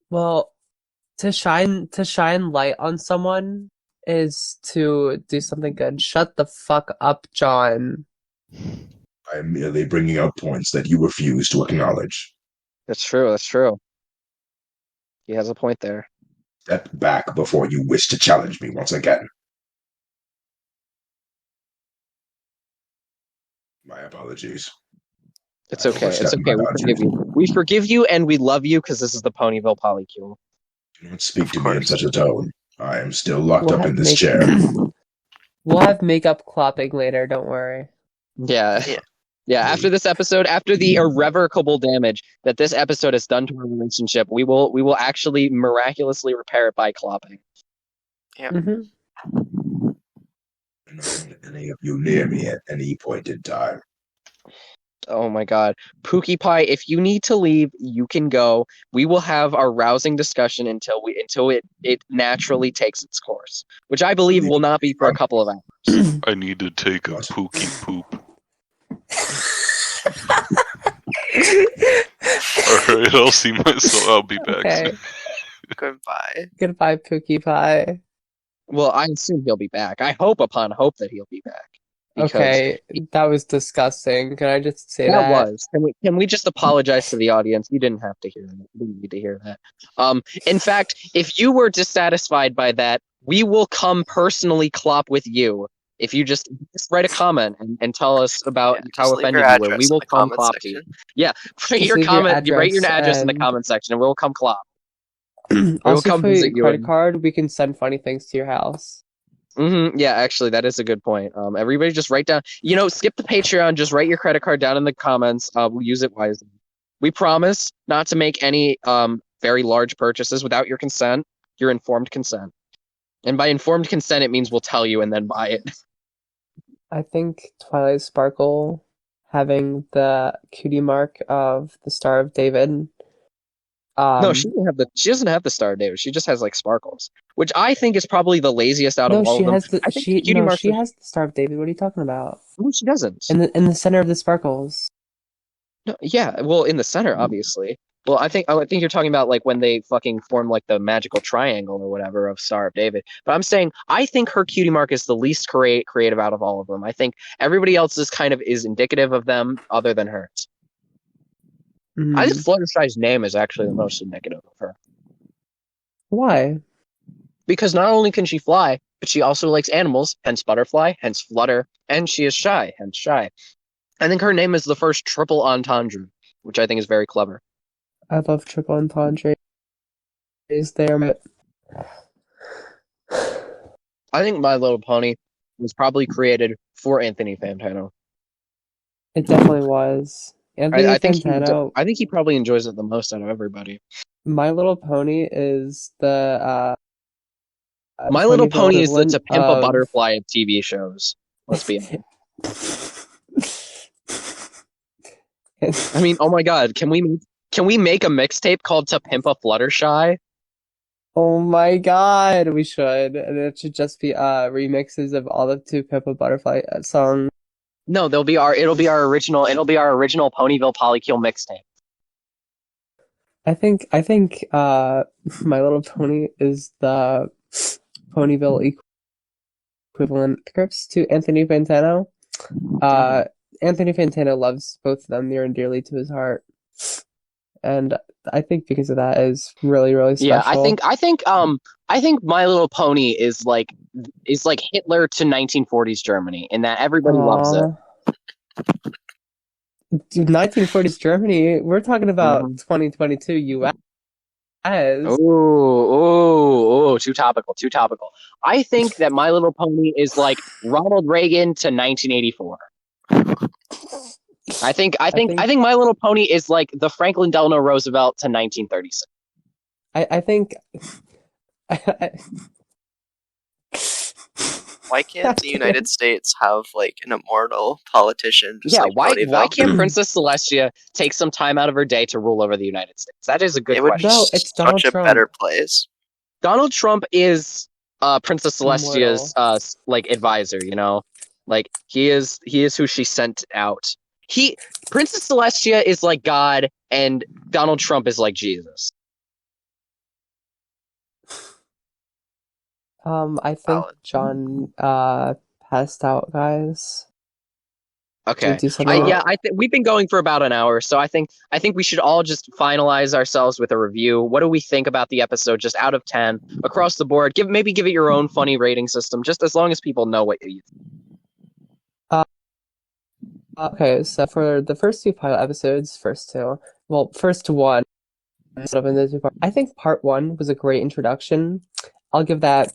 Well, to shine light on someone is to do something good. Shut the fuck up, John. I'm merely bringing up points that you refuse to acknowledge. That's true. That's true. He has a point there. Step back before you wish to challenge me once again. My apologies. It's I okay. It's overstepped okay. my We boundaries. forgive you. We forgive you and we love you because this is the Ponyville Polycule. Do not speak Of to me in course. such a tone. I am still locked We'll up have in this make- chair. We'll have makeup clopping later, don't worry. Yeah. Yeah. Yeah, after this episode, after the irrevocable damage that this episode has done to our relationship, we will actually miraculously repair it by clopping. hmm I don't want any of you near me at any point in time. Oh my god. Pookie Pie, if you need to leave, you can go. We will have our rousing discussion until it naturally takes its course. Which I believe will not be for a couple of hours. I need to take a What? pookie poop. Alright, I'll see myself. I'll be back Okay. soon. Goodbye. Goodbye, Pookie Pie. Well, I assume he'll be back. I hope upon hope that he'll be back. Because Okay, that was disgusting. Can I just say that that? was. Can we just apologize to the audience? You didn't have to hear that. You didn't need to hear that. In fact, if you were dissatisfied by that, we will come personally clop with you. If you just write a comment and tell us about Yeah, how just leave offended your you were, address we in will the come comment clop to you. section. Yeah, write Just your leave your comment. You write your address address in the and- comment section, and we'll come clop. Also, come for your visit you credit and- card, we can send funny things to your house. Yeah, actually, that is a good point. Everybody just write down. Skip the Patreon. Just write your credit card down in the comments. We'll use it wisely. We promise not to make any very large purchases without your consent, your informed consent. And by informed consent, it means we'll tell you and then buy it. I think Twilight Sparkle having the cutie mark of the Star of David. No, she doesn't have the Star of David. She just has like sparkles, which I think is probably the laziest out No, of all she of them. has the I think the cutie mark. she has the Star of David. What are you talking about? No, she doesn't. In the center of the sparkles. No, yeah, well, in the center, obviously. Well, I think you're talking about like when they fucking form like the magical triangle or whatever of Star of David. But I'm saying I think her cutie mark is the least creative out of all of them. I think everybody else's kind of is indicative of them, other than hers. I think Fluttershy's name is actually the most indicative of her. Why? Because not only can she fly, but she also likes animals, hence butterfly, hence flutter, and she is shy, hence shy. I think her name is the first triple entendre, which I think is very clever. I love triple entendre. Is there, but I think My Little Pony was probably created for Anthony Fantano. it definitely was. Anthony I think Fantano. I think he probably enjoys it the most out of everybody. My Little Pony is the My Little Pony is the equivalent To Pimp a of- Butterfly of TV shows. Let's be honest. I mean, oh my god, can we make a mixtape called To Pimp a Fluttershy? Oh my god, we should. And it should just be remixes of all the To Pimp a Butterfly songs. No, it'll be our original Ponyville Polycule mixtape. I think My Little Pony is the Ponyville equivalent scripts to Anthony Fantano. Anthony Fantano loves both of them near and dearly to his heart, and I think because of that is really really special. Yeah, I think My Little Pony is like Hitler to 1940s Germany in that everybody loves it. Dude, 1940s Germany. We're talking about 2022 U.S. Oh, too topical. I think that My Little Pony is like Ronald Reagan to 1984. I think My Little Pony is like the Franklin Delano Roosevelt to 1936. I think. Why can't the United States have like an immortal politician? Just like why Ponyville? can't Princess Celestia take some time out of her day to rule over the United States? That is a good It would question. No, be it's Donald such a Trump. better place. Donald Trump is Princess Celestia's like advisor, you know? Like he is who she sent out. Princess Celestia is like God and Donald Trump is like Jesus. I think Valid. John passed out, guys. Okay. Do something. We've been going for about an hour, so I think we should all just finalize ourselves with a review. What do we think about the episode, just out of 10 across the board? Give it your own funny rating system, just as long as people know what you think. Okay, so for the first two pilot episodes, first one, sort of in the two parts, I think part one was a great introduction. I'll give that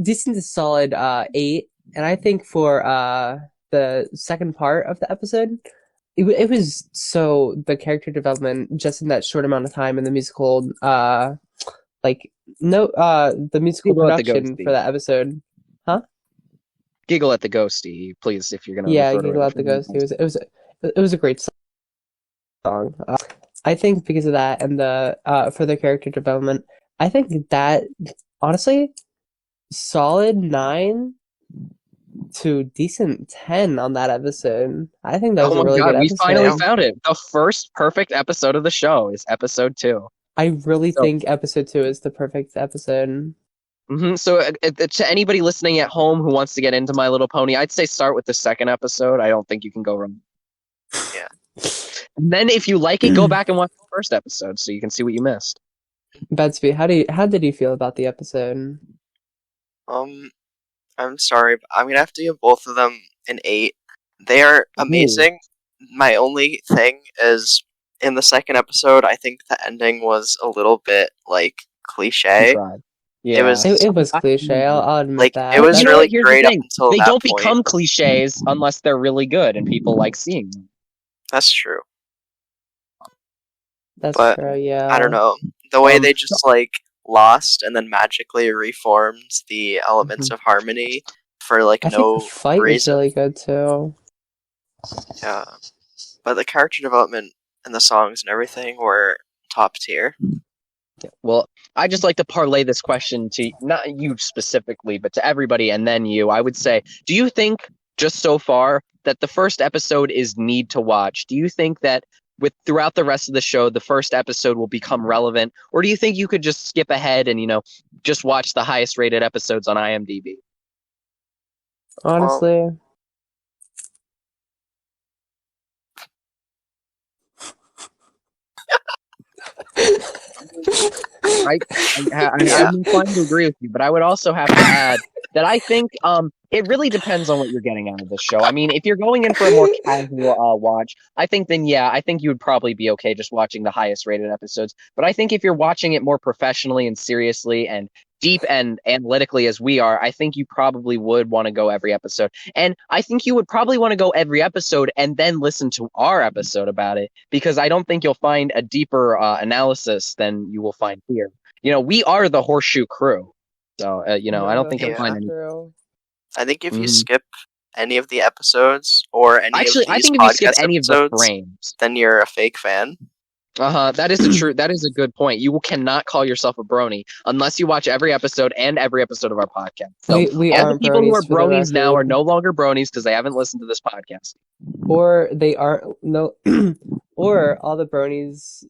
decent to solid 8. And I think for the second part of the episode, it was so the character development just in that short amount of time in the musical, the musical Giggle at the production ghosty. for that episode. Giggle at the ghosty, please, if you're gonna. Yeah, refer to Giggle it at the Ghost. It was a great song. I think because of that and the for the character development, I think that honestly, solid 9 to decent 10 on that episode. I think that was a really good episode. We finally found it. The first perfect episode of the show is episode 2. I really think episode 2 is the perfect episode. So to anybody listening at home who wants to get into My Little Pony, I'd say start with the second episode. I don't think you can go wrong. Yeah. And then if you like it, go back and watch the first episode so you can see what you missed. Bedsby, how did you feel about the episode? I'm sorry, but I'm gonna have to give both of them an 8. They are amazing. My only thing is, in the second episode, I think the ending was a little bit like cliche. Yeah. It was cliche. I'll admit Like that. it was You know really what? Here's the great up thing. until They that don't point. become cliches unless they're really good and people like seeing them. That's true. That's But true, yeah. I don't know. The way they so- just like lost and then magically reformed the elements of harmony for like I no think the fight was reason. really good too. Yeah. But the character development and the songs and everything were top tier. Well, I just like to parlay this question to not you specifically, but to everybody, and then you. I would say, do you think just so far that the first episode is need to watch? Do you think that with throughout the rest of the show, the first episode will become relevant, or do you think you could just skip ahead and just watch the highest rated episodes on IMDb? Honestly. Yeah. I'm inclined to agree with you, but I would also have to add that I think it really depends on what you're getting out of this show. I mean, if you're going in for a more casual watch, I think then I think you would probably be okay just watching the highest rated episodes. But I think if you're watching it more professionally and seriously and deep and analytically as we are, I think you probably would want to go every episode. And I think you would probably want to go every episode and then listen to our episode about it, because I don't think you'll find a deeper analysis than you will find here. We are the Horseshoe Crew. So, I don't think you'll Yeah. find any. True. I think if you Mhm. skip any of the episodes or any Actually, of I these think if you skip podcast any of the episodes, frames, then you're a fake fan. that is that is a good point. You cannot call yourself a brony unless you watch every episode and every episode of our podcast. So We all the aren't people who are bronies, for the bronies now are record. no longer bronies because they haven't listened to this podcast. Or they aren't or all the bronies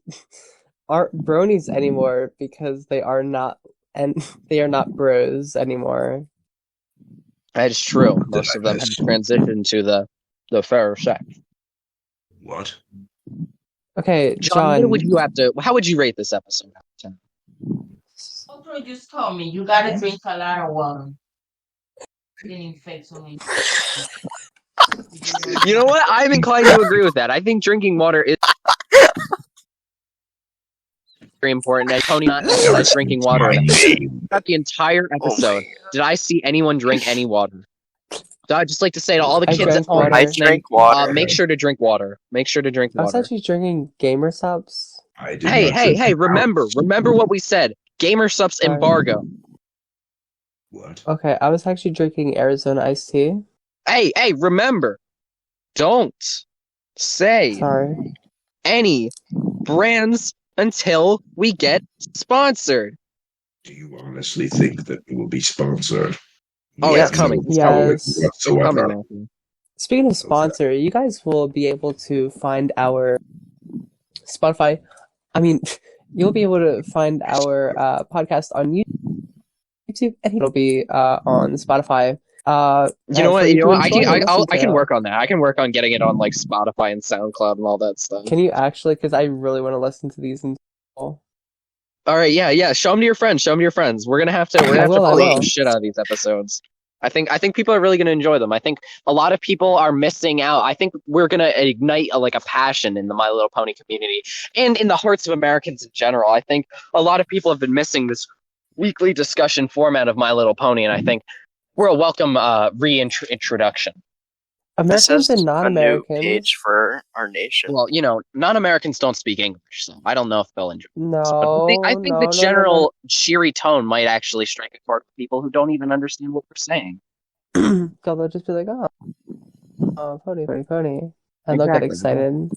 aren't bronies anymore because they are not bros anymore. That is true. Most of them have transitioned to the fairer sex. What? Okay, John, John. how would you rate this episode out of 10? Otro just told me you gotta drink a lot of water. Getting fake so many. You know what? I'm inclined to agree with that. I think drinking water is very important. And Tony not emphasize drinking water enough. Throughout the entire episode, did I see anyone drink any water? So I'd just like to say to all the I kids at drank home, water. I listening, drink water. make sure to drink water. Make sure to drink I was water. actually drinking Gamer Subs. I did Hey, not hey, drink hey! it. Remember what we said. Gamer Subs Sorry. embargo. What? Okay, I was actually drinking Arizona iced tea. Hey, remember, don't say Sorry. any brands until we get sponsored. Do you honestly think that we will be sponsored? Oh, We it's have coming. no It's coming. knowledge Yes. whatsoever. Coming, Matthew. Speaking of sponsor, you guys will be able to find our Spotify. I mean, you'll be able to find our podcast on YouTube, and it'll be on Spotify. You know what? for You know what? to enjoy and listen I can to. work on that. I can work on getting it on like Spotify and SoundCloud and all that stuff. Can you actually? Because I really want to listen to these. All right, yeah. Show them to your friends. We're gonna have to I will. promote the shit out of these episodes. I think people are really gonna enjoy them. I think a lot of people are missing out. I think we're gonna ignite a passion in the My Little Pony community and in the hearts of Americans in general. I think a lot of people have been missing this weekly discussion format of My Little Pony, and I think we're a welcome reintroduction. This Americans is and a new non-Americans. page for our nation. Well, non-Americans don't speak English, so I don't know if they'll enjoy it. No, I think no, the no, general cheery tone might actually strike a chord with people who don't even understand what we're saying. no. They'll just be like, oh, pony, pony, pony, and they'll get Exactly. excited.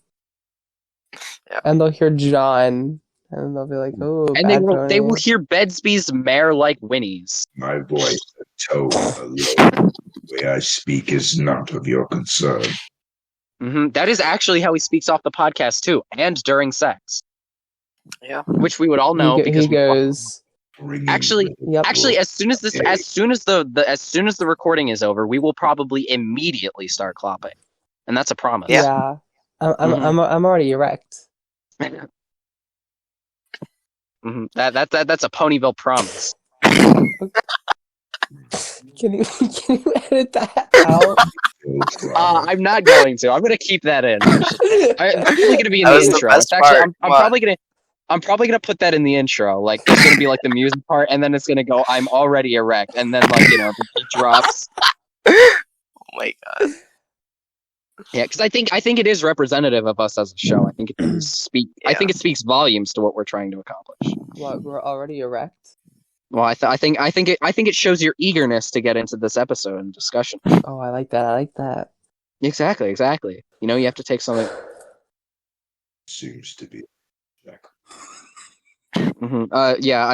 Yeah. And they'll hear John, and they'll be like, oh, And bad they will pony. hear Bedsby's mare-like whinnies. My voice and tone alone, the way I speak, is not of your concern. That is actually how he speaks off the podcast too, and during sex, Yeah. which we would all know because he goes, Bringing Actually- yep. as soon as the recording is over, we will probably immediately start clopping, and that's a promise. Yeah. I'm already erect. That's a Ponyville promise. Can you edit that out? I'm not going to. I'm going to keep that in. I'm probably going to be in That the was the intro. best It's actually, part. I'm probably gonna put that in the intro. Like, there's gonna be like the music part, and then it's gonna go, "I'm already erect," and then the beat drops. Oh my god. Yeah, because I think it is representative of us as a show. I think it does speak. I think it speaks volumes to what we're trying to accomplish. What, we're already erect? Well, I think it shows your eagerness to get into this episode and discussion. Oh, I like that. I like that. Exactly. You know, you have to take something. Seems to be. Jack. Yeah,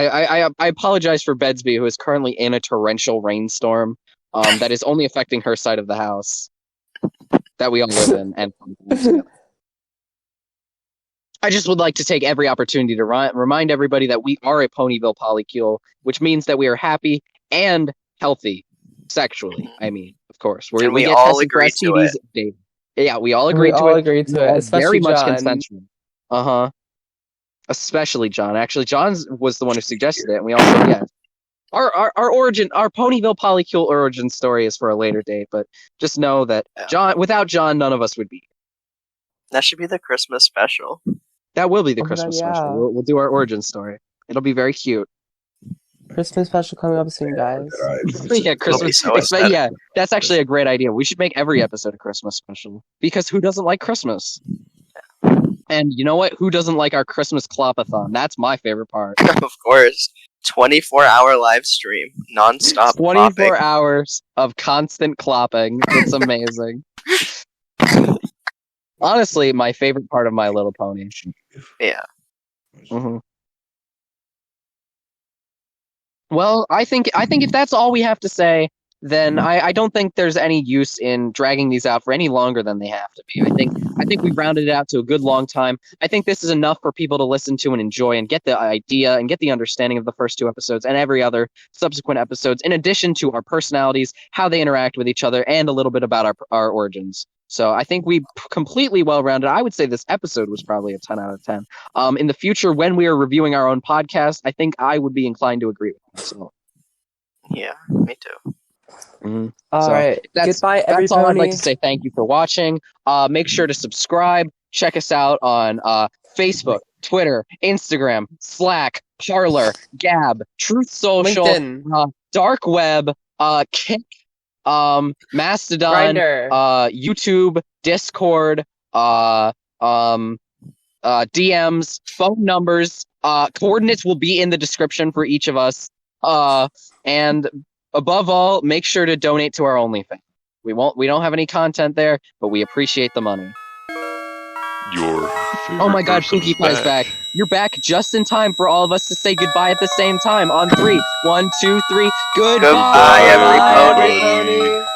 I apologize for Bedsby, who is currently in a torrential rainstorm that is only affecting her side of the house that we all live in. And I just would like to take every opportunity to remind everybody that we are a Ponyville Polycule, which means that we are happy and healthy sexually. I mean, of course. And we get all tested for agree to STDs daily. Yeah, we all agree We to all it. agree to We're it, all especially very much John. consensual. Uh-huh. Especially John. Actually, John was the one who suggested it, and we all said yes. Our Ponyville Polycule origin story is for a later date, but just know that without John, none of us would be. That should be the Christmas special. That will be the Oh my Christmas God, yeah. special. We'll do our origin story. It'll be very cute. Christmas special coming up soon, guys. Yeah, Christmas. so excited. Yeah, that's actually a great idea. We should make every episode a Christmas special because who doesn't like Christmas? And you know what? Who doesn't like our Christmas clopathon? That's my favorite part. Of course. 24-hour live stream. Non-stop 24 popping. hours of constant clopping. It's amazing. Honestly, my favorite part of My Little Pony. Yeah. Mm-hmm. Well, I think if that's all we have to say, then I don't think there's any use in dragging these out for any longer than they have to be. I think we've rounded it out to a good long time. I think this is enough for people to listen to and enjoy and get the idea and get the understanding of the first two episodes and every other subsequent episodes, in addition to our personalities, how they interact with each other, and a little bit about our origins. So I think we completely well-rounded. I would say this episode was probably a 10 out of 10. In the future, when we are reviewing our own podcast, I think I would be inclined to agree with that. So. Yeah, me too. Mm-hmm. All right. Goodbye, everybody. That's all I'd like to say. Thank you for watching. Make sure to subscribe. Check us out on Facebook, Twitter, Instagram, Slack, Parler, Gab, Truth Social, LinkedIn. Dark Web, Kick, Mastodon, Grindr. YouTube, Discord, DMs, phone numbers. Coordinates will be in the description for each of us. And above all, make sure to donate to our OnlyFans. We don't have any content there, but we appreciate the money. Your Oh my God, person Pinkie Pie's back. You're back just in time for all of us to say goodbye at the same time on 3. 1, 2, 3. Goodbye, Goodbye, everybody. everybody.